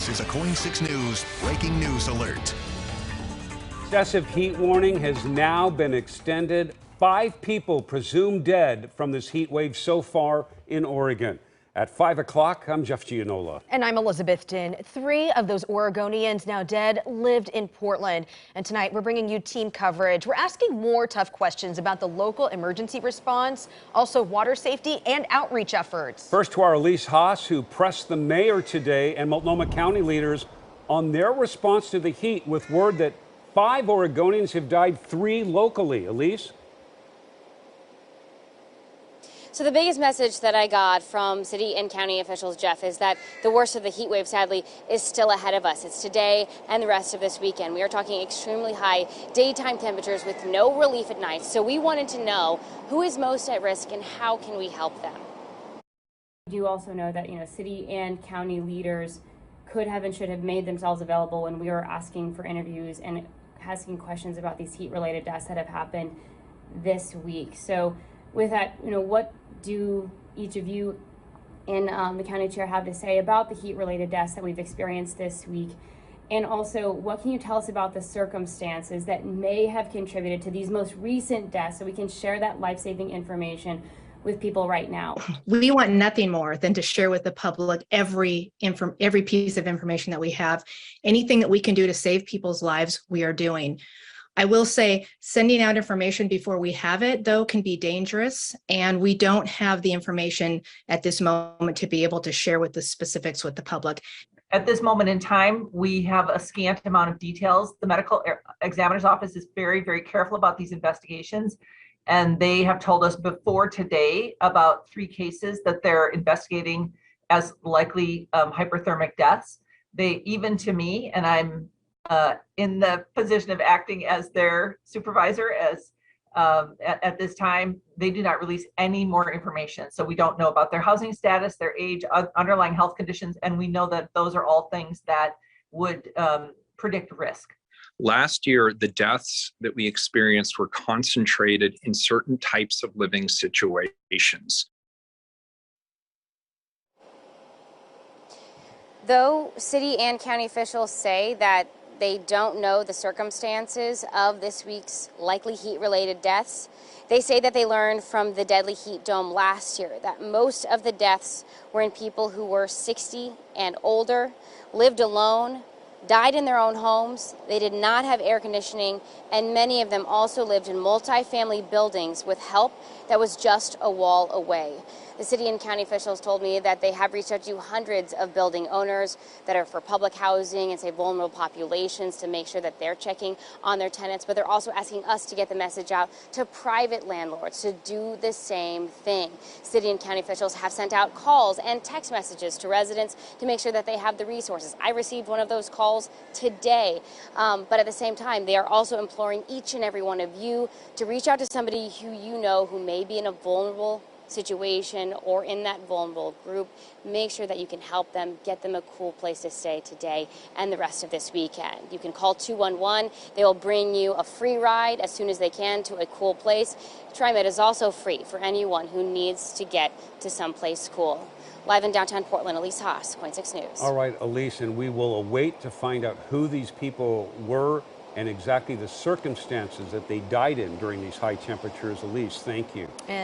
This is a KOIN 6 News breaking news alert. Excessive heat warning has now been extended. 5 people presumed dead from this heat wave so far in Oregon. At 5 o'clock, I'm Jeff Gianola. And I'm Elizabeth Din. 3 of those Oregonians now dead lived in Portland. And tonight we're bringing you team coverage. We're asking more tough questions about the local emergency response, also water safety and outreach efforts. First to our Elise Haas, who pressed the mayor today and Multnomah County leaders on their response to the heat with word that 5 Oregonians have died, 3 locally. Elise? So the biggest message that I got from city and county officials, Jeff, is that the worst of the heat wave, sadly, is still ahead of us. It's today and the rest of this weekend. We are talking extremely high daytime temperatures with no relief at night. So we wanted to know who is most at risk and how can we help them. We do also know that, city and county leaders could have and should have made themselves available when we were asking for interviews and asking questions about these heat-related deaths that have happened this week. So with that, what do each of you in the county chair have to say about the heat-related deaths that we've experienced this week? And also, what can you tell us about the circumstances that may have contributed to these most recent deaths so we can share that life-saving information with people right now? We want nothing more than to share with the public every piece of information that we have. Anything that we can do to save people's lives, we are doing. I will say sending out information before we have it, though, can be dangerous, and we don't have the information at this moment to be able to share with the specifics with the public. At this moment in time, we have a scant amount of details. The medical examiner's office is very, very careful about these investigations, and they have told us before today about 3 cases that they're investigating as likely hyperthermic deaths. They, even to me, and I'm in the position of acting as their supervisor at this time, they do not release any more information. So we don't know about their housing status, their age, underlying health conditions, and we know that those are all things that would predict risk. Last year, the deaths that we experienced were concentrated in certain types of living situations. Though city and county officials say that they don't know the circumstances of this week's likely heat-related deaths, they say that they learned from the deadly heat dome last year that most of the deaths were in people who were 60 and older, lived alone, died in their own homes, they did not have air conditioning, and many of them also lived in multifamily buildings with help that was just a wall away. The city and county officials told me that they have reached out to hundreds of building owners that are for public housing and say vulnerable populations to make sure that they're checking on their tenants, but they're also asking us to get the message out to private landlords to do the same thing. City and county officials have sent out calls and text messages to residents to make sure that they have the resources. I received one of those calls today, but at the same time, they are also imploring each and every one of you to reach out to somebody who you know who may be in a vulnerable situation or in that vulnerable group. Make sure that you can help them, get them a cool place to stay today and the rest of this weekend. You can call 211. They will bring you a free ride as soon as they can to a cool place. TriMet is also free for anyone who needs to get to someplace cool. Live in downtown Portland, Elise Haas, KOIN 6 News. All right, Elise, and we will await to find out who these people were and exactly the circumstances that they died in during these high temperatures. Elise, thank you.